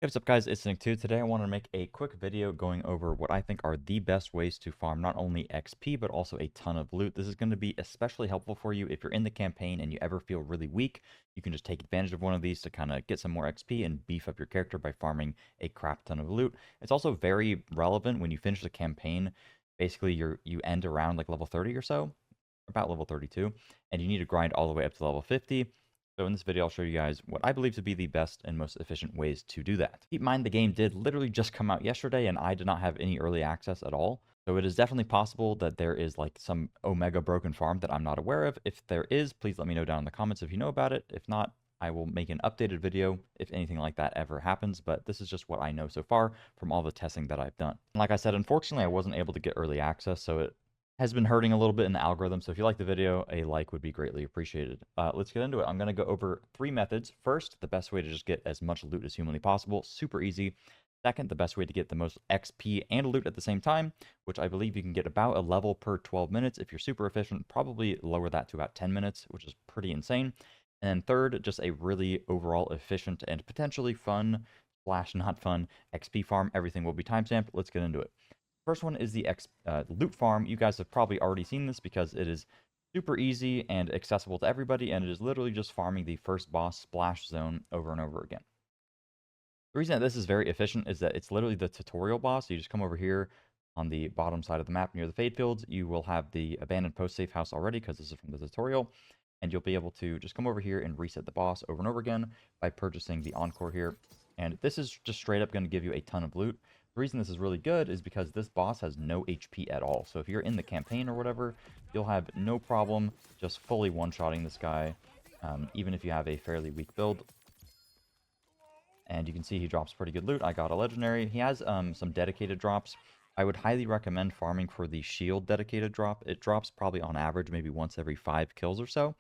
Hey, what's up guys, it's Nick2. Today I want to make a quick video going over what I think are the best ways to farm not only XP but also a ton of loot. This is going to be especially helpful for you if you're in the campaign and you ever feel really weak. You can just take advantage of one of these to kind of get some more XP and beef up your character by farming a crap ton of loot. It's also very relevant when you finish the campaign. Basically you end around like level 30 or so, about level 32, and you need to grind all the way up to level 50. So in this video, I'll show you guys what I believe to be the best and most efficient ways to do that. Keep in mind, the game did literally just come out yesterday, and I did not have any early access at all. So it is definitely possible that there is like some Omega broken farm that I'm not aware of. If there is, please let me know down in the comments if you know about it. If not, I will make an updated video if anything like that ever happens, but this is just what I know so far from all the testing that I've done. And like I said, unfortunately, I wasn't able to get early access, so it has been hurting a little bit in the algorithm. So if you like the video, a like would be greatly appreciated. Let's get into it. I'm going to go over 3 methods. First, the best way to just get as much loot as humanly possible. Super easy. Second, the best way to get the most XP and loot at the same time, which I believe you can get about a level per 12 minutes. If you're super efficient, probably lower that to about 10 minutes, which is pretty insane. And then third, just a really overall efficient and potentially fun slash not fun XP farm. Everything will be timestamped. Let's get into it. First one is the loot farm. You guys have probably already seen this because it is super easy and accessible to everybody, and it is literally just farming the first boss splash zone over and over again. The reason that this is very efficient is that it's literally the tutorial boss. So you just come over here on the bottom side of the map near the fade fields. You will have the abandoned post safe house already because this is from the tutorial, and you'll be able to just come over here and reset the boss over and over again by purchasing the encore here. And this is just straight up going to give you a ton of loot. The reason this is really good is because this boss has no HP at all. So if you're in the campaign or whatever, you'll have no problem just fully one-shotting this guy, even if you have a fairly weak build. And you can see he drops pretty good loot. I got a legendary. He has some dedicated drops. I would highly recommend farming for the shield dedicated drop. It drops probably on average maybe once every 5 kills or so.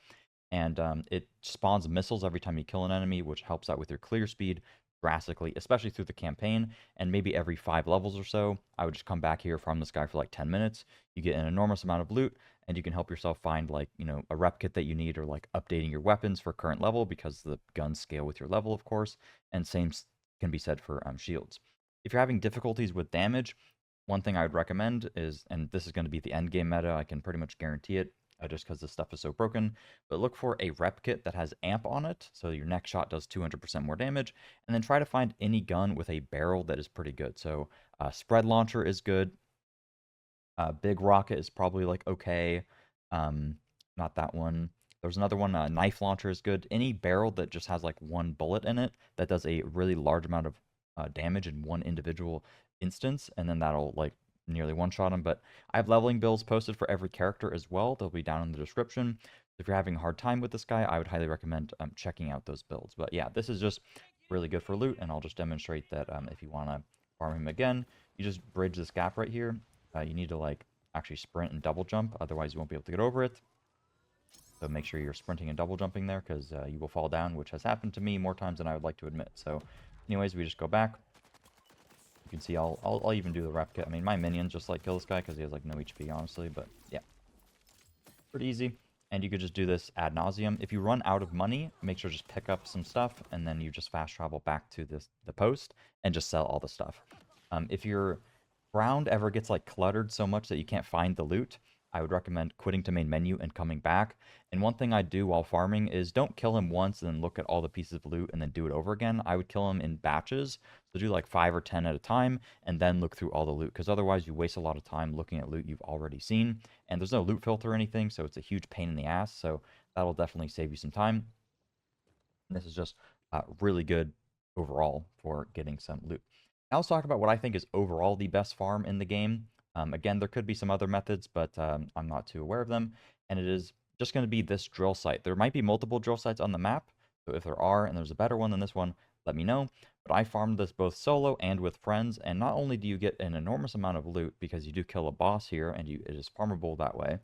And it spawns missiles every time you kill an enemy, which helps out with your clear speed drastically, especially through the campaign. And maybe every 5 levels or so, I would just come back here, farm this guy for like 10 minutes. You get an enormous amount of loot, and you can help yourself find like, a rep kit that you need, or like updating your weapons for current level because the guns scale with your level, of course. And same can be said for shields. If you're having difficulties with damage, one thing I would recommend is, and this is going to be the end game meta, I can pretty much guarantee it, just because this stuff is so broken, but look for a rep kit that has amp on it, so your next shot does 200% more damage, and then try to find any gun with a barrel that is pretty good. So spread launcher is good, big rocket is probably like okay, not that one. There's another one, knife launcher is good. Any barrel that just has like one bullet in it that does a really large amount of damage in one individual instance, and then that'll like nearly one-shot them. But I have leveling builds posted for every character as well. They'll be down in the description. If you're having a hard time with this guy, I would highly recommend checking out those builds. But yeah, this is just really good for loot, and I'll just demonstrate that if you want to farm him again, you just bridge this gap right here. You need to like actually sprint and double jump, otherwise you won't be able to get over it. So make sure you're sprinting and double jumping there, because you will fall down, which has happened to me more times than I would like to admit. So anyways, we just go back. You can see I'll even do the rep kit. I mean, my minions just like kill this guy because he has like no HP, honestly. But yeah, pretty easy. And you could just do this ad nauseum. If you run out of money, make sure to just pick up some stuff, and then you just fast travel back to the post and just sell all the stuff. If your ground ever gets like cluttered so much that you can't find the loot, I would recommend quitting to main menu and coming back. And one thing I do while farming is don't kill him once and then look at all the pieces of loot and then do it over again. I would kill him in batches. So do like 5 or 10 at a time and then look through all the loot, because otherwise you waste a lot of time looking at loot you've already seen. And there's no loot filter or anything, so it's a huge pain in the ass. So that'll definitely save you some time. And this is just really good overall for getting some loot. Now let's talk about what I think is overall the best farm in the game. Again, there could be some other methods, but I'm not too aware of them. And it is just going to be this drill site. There might be multiple drill sites on the map. So if there are, and there's a better one than this one, let me know. But I farmed this both solo and with friends. And not only do you get an enormous amount of loot because you do kill a boss here and it is farmable that way,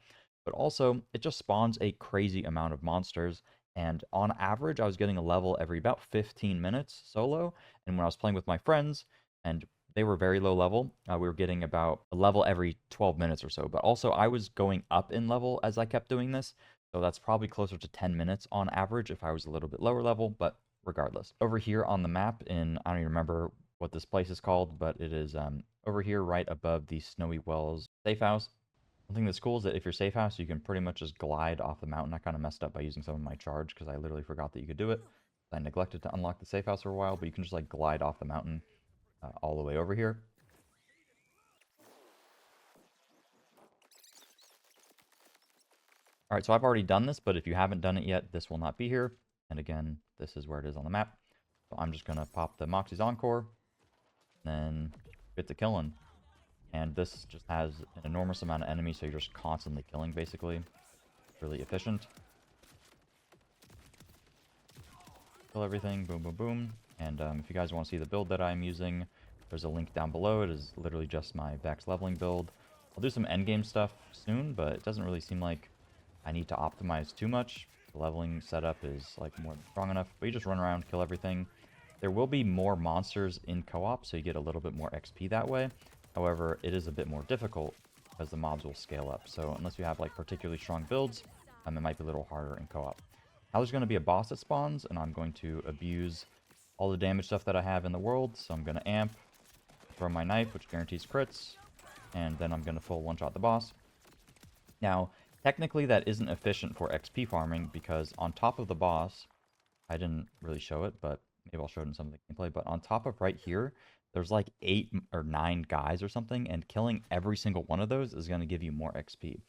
but also it just spawns a crazy amount of monsters. And on average, I was getting a level every about 15 minutes solo. And when I was playing with my friends, and they were very low level, we were getting about a level every 12 minutes or so. But also, I was going up in level as I kept doing this. So that's probably closer to 10 minutes on average if I was a little bit lower level. But regardless. Over here on the map in, I don't even remember what this place is called, but it is over here right above the Snowy Wells safe house. One thing that's cool is that if you're safe house, you can pretty much just glide off the mountain. I kind of messed up by using some of my charge because I literally forgot that you could do it. I neglected to unlock the safe house for a while, but you can just like glide off the mountain all the way over here. All right, so I've already done this, but if you haven't done it yet, this will not be here. And again, this is where it is on the map. So I'm just going to pop the Moxie's Encore, then get to killing. And this just has an enormous amount of enemies, so you're just constantly killing, basically. Really efficient. Kill everything, boom, boom, boom. And if you guys want to see the build that I'm using, there's a link down below. It is literally just my Vex leveling build. I'll do some endgame stuff soon, but it doesn't really seem like I need to optimize too much. The leveling setup is like more than strong enough, but you just run around, kill everything. There will be more monsters in co-op, so you get a little bit more XP that way. However, it is a bit more difficult because the mobs will scale up. So unless you have like particularly strong builds, it might be a little harder in co-op. Now there's going to be a boss that spawns, and I'm going to abuse all the damage stuff that I have in the world. So I'm going to amp, throw my knife, which guarantees crits, and then I'm going to full one-shot the boss. Now, technically that isn't efficient for XP farming because on top of the boss, I didn't really show it, but maybe I'll show it in some of the gameplay, but on top of right here, there's like 8 or 9 guys or something, and killing every single one of those is going to give you more XP.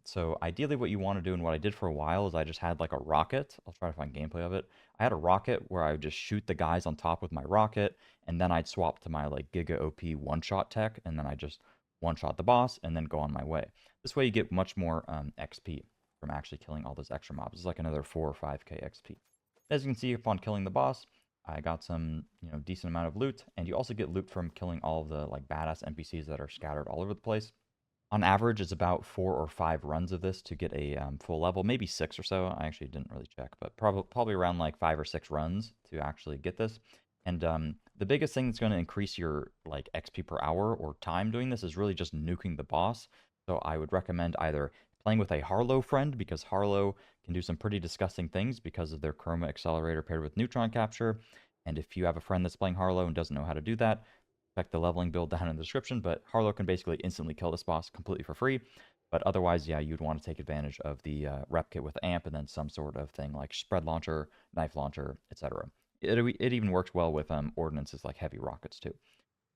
So ideally what you want to do, and what I did for a while, is I just had like a rocket. I'll try to find gameplay of it. I had a rocket where I would just shoot the guys on top with my rocket, and then I'd swap to my like Giga OP one-shot tech, and then I just one-shot the boss, and then go on my way. This way you get much more XP from actually killing all those extra mobs. It's like another 4 or 5k XP. As you can see, upon killing the boss, I got some, decent amount of loot, and you also get loot from killing all of the like badass NPCs that are scattered all over the place. On average, it's about 4 or 5 runs of this to get a full level, maybe 6 or so. I actually didn't really check, but probably around like 5 or 6 runs to actually get this. And the biggest thing that's going to increase your like XP per hour or time doing this is really just nuking the boss. So I would recommend either playing with a Harlow friend, because Harlow can do some pretty disgusting things because of their Chroma Accelerator paired with Neutron Capture. And if you have a friend that's playing Harlow and doesn't know how to do that, check the leveling build down in the description, but Harlow can basically instantly kill this boss completely for free. But otherwise, yeah, you'd want to take advantage of the rep kit with amp and then some sort of thing like spread launcher, knife launcher, etc. It even works well with ordnances like heavy rockets too.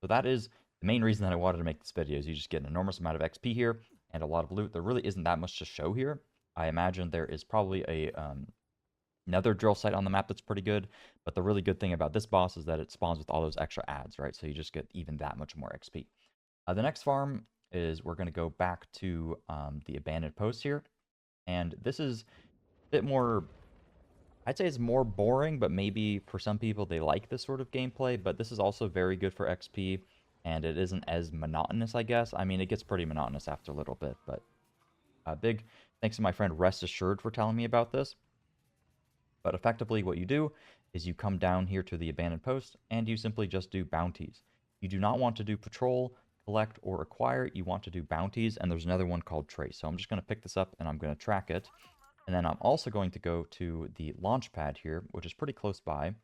So that is the main reason that I wanted to make this video, is you just get an enormous amount of XP here and a lot of loot. There really isn't that much to show here. I imagine there is probably another drill site on the map that's pretty good, but the really good thing about this boss is that it spawns with all those extra adds, right? So you just get even that much more XP. The next farm is we're going to go back to the abandoned post here, and this is a bit more, I'd say it's more boring, but maybe for some people they like this sort of gameplay, but this is also very good for XP, and it isn't as monotonous, I guess. I mean, it gets pretty monotonous after a little bit, but big thanks to my friend Rest Assured for telling me about this. But effectively what you do is you come down here to the abandoned post and you simply just do bounties. You do not want to do patrol, collect, or acquire. You want to do bounties, and there's another one called trace. So I'm just going to pick this up and I'm going to track it. And then I'm also going to go to the launch pad here, which is pretty close by,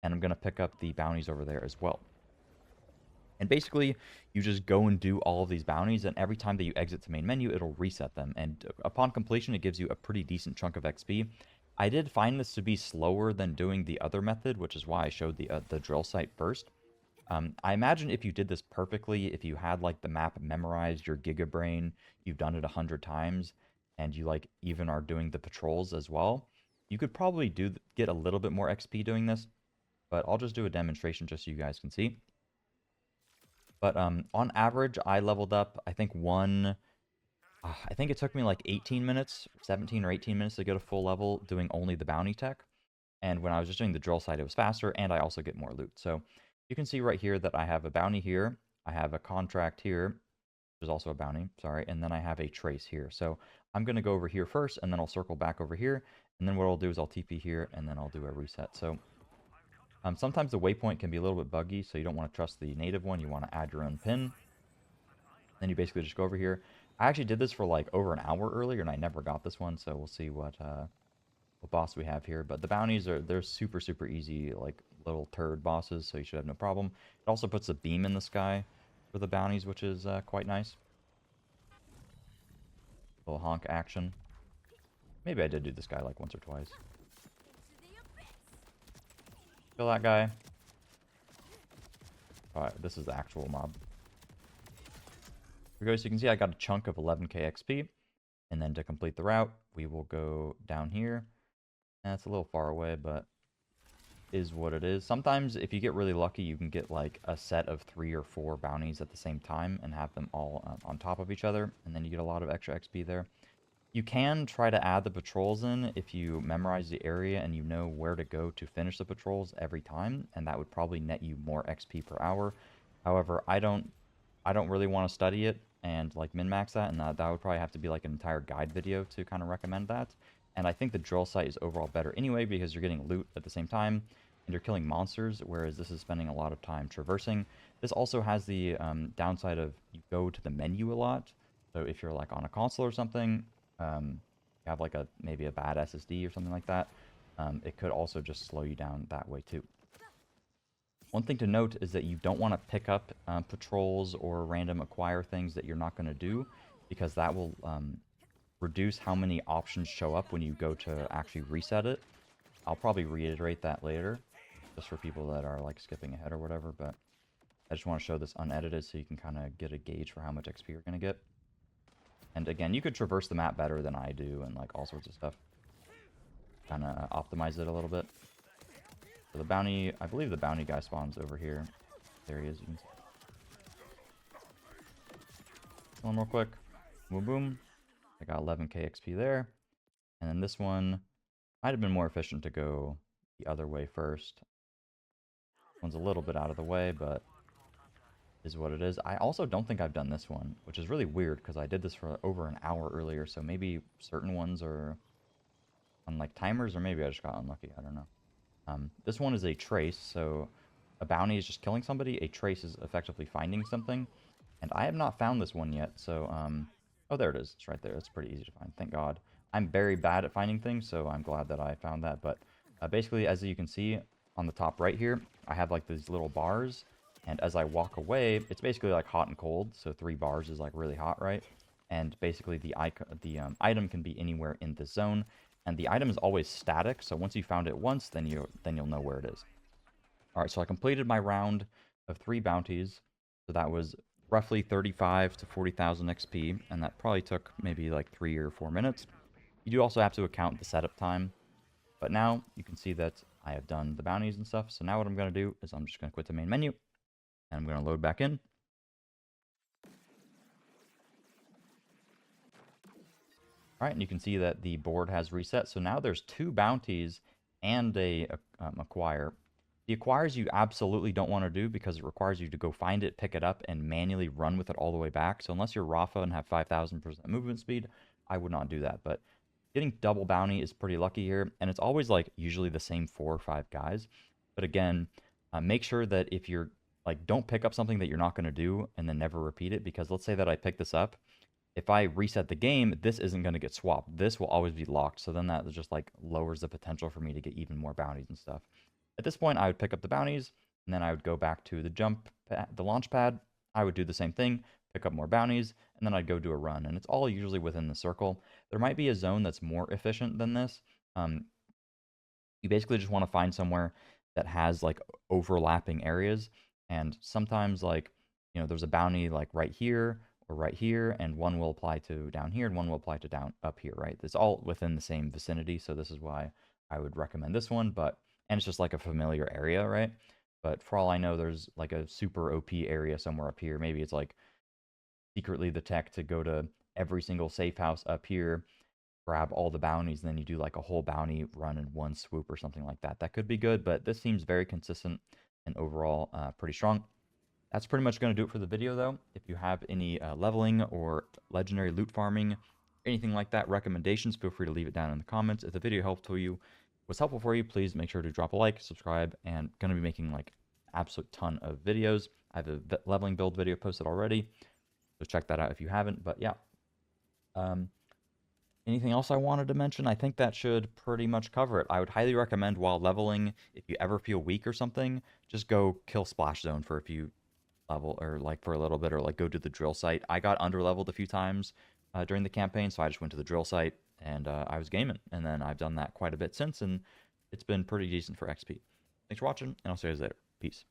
and I'm going to pick up the bounties over there as well. And basically, you just go and do all of these bounties, and every time that you exit the main menu, it'll reset them. And upon completion, it gives you a pretty decent chunk of XP. I did find this to be slower than doing the other method, which is why I showed the drill site first. I imagine if you did this perfectly, if you had like the map memorized, your Giga Brain, you've done it 100 times, and you like even are doing the patrols as well, you could probably get a little bit more XP doing this. But I'll just do a demonstration just so you guys can see. But on average, I leveled up, I think I think it took me like 18 minutes, 17 or 18 minutes to get a full level doing only the bounty tech. And when I was just doing the drill side, it was faster, and I also get more loot. So you can see right here that I have a bounty here. I have a contract here. There's also a bounty, sorry. And then I have a trace here. So I'm going to go over here first, and then I'll circle back over here. And then what I'll do is I'll TP here, and then I'll do a reset. So sometimes the waypoint can be a little bit buggy, so you don't want to trust the native one. You want to add your own pin. Then you basically just go over here. I actually did this for like over an hour earlier, and I never got this one, so we'll see what what boss we have here. But the bounties they're super, super easy, like little turd bosses, so you should have no problem. It also puts a beam in the sky for the bounties, which is quite nice. Little honk action. Maybe I did do this guy like once or twice. Kill that guy. Alright, this is the actual mob. Here we go. So you can see I got a chunk of 11k XP. And then to complete the route, we will go down here. That's a little far away, but is what it is. Sometimes if you get really lucky, you can get like a set of 3 or 4 bounties at the same time and have them all on top of each other. And then you get a lot of extra XP there. You can try to add the patrols in if you memorize the area and you know where to go to finish the patrols every time, and that would probably net you more XP per hour. However, I don't really want to study it and like min-max that, and that would probably have to be like an entire guide video to kind of recommend that. And I think the drill site is overall better anyway because you're getting loot at the same time and you're killing monsters, whereas this is spending a lot of time traversing. This also has the downside of you go to the menu a lot. So if you're like on a console or something, you have like maybe a bad SSD or something like that, it could also just slow you down that way too. One thing to note is that you don't want to pick up patrols or random acquire things that you're not going to do, because that will reduce how many options show up when you go to actually reset it. I'll probably reiterate that later, just for people that are like skipping ahead or whatever, but I just want to show this unedited so you can kind of get a gauge for how much XP you're going to get. And again, you could traverse the map better than I do and like all sorts of stuff. Kind of optimize it a little bit. So the bounty, I believe the bounty guy spawns over here. There he is. You can see. Kill him real quick. Boom, boom. I got 11k XP there. And then this one might have been more efficient to go the other way first. One's a little bit out of the way, but is what it is. I also don't think I've done this one, which is really weird because I did this for over an hour earlier, so maybe certain ones are on like timers, or maybe I just got unlucky. I don't know. This one is a trace, so a bounty is just killing somebody. A trace is effectively finding something, and I have not found this one yet. So, oh, there it is. It's right there. It's pretty easy to find. Thank God. I'm very bad at finding things, so I'm glad that I found that. But basically, as you can see on the top right here, I have like these little bars. And as I walk away, it's basically like hot and cold. So 3 bars is like really hot, right? And basically the item can be anywhere in the zone. And the item is always static. So once you found it once, then you'll know where it is. All right, so I completed my round of 3 bounties. So that was roughly 35 to 40,000 XP. And that probably took maybe like 3 or 4 minutes. You do also have to account the setup time. But now you can see that I have done the bounties and stuff. So now what I'm going to do is I'm just going to quit the main menu. And I'm going to load back in. All right, and you can see that the board has reset. So now there's 2 bounties and a acquire. The acquires you absolutely don't want to do because it requires you to go find it, pick it up, and manually run with it all the way back. So unless you're Rafa and have 5,000% movement speed, I would not do that. But getting double bounty is pretty lucky here. And it's always like usually the same 4 or 5 guys. But again, make sure that if you're like, don't pick up something that you're not going to do and then never repeat it, because let's say that I pick this up. If I reset the game, this isn't going to get swapped. This will always be locked. So then that just like lowers the potential for me to get even more bounties and stuff. At this point, I would pick up the bounties and then I would go back to the launch pad. I would do the same thing, pick up more bounties, and then I'd go do a run. And it's all usually within the circle. There might be a zone that's more efficient than this. You basically just want to find somewhere that has like overlapping areas. And sometimes like, there's a bounty like right here or right here, and one will apply to down here and one will apply to down up here, right? It's all within the same vicinity. So this is why I would recommend this one, and it's just like a familiar area, right? But for all I know, there's like a super OP area somewhere up here. Maybe it's like secretly the tech to go to every single safe house up here, grab all the bounties, and then you do like a whole bounty run in one swoop or something like that. That could be good, but this seems very consistent and overall pretty strong. That's pretty much going to do it for the video, though. If you have any leveling or legendary loot farming, anything like that, recommendations, feel free to leave it down in the comments. If the video was helpful for you, please make sure to drop a like, subscribe, and going to be making like absolute ton of videos. I have a leveling build video posted already, so check that out if you haven't. But yeah, Anything else I wanted to mention? I think that should pretty much cover it. I would highly recommend while leveling, if you ever feel weak or something, just go kill Splash Zone for a few level or like for a little bit or like go to the drill site. I got under leveled a few times during the campaign, so I just went to the drill site and I was gaming. And then I've done that quite a bit since, and it's been pretty decent for XP. Thanks for watching, and I'll see you guys later. Peace.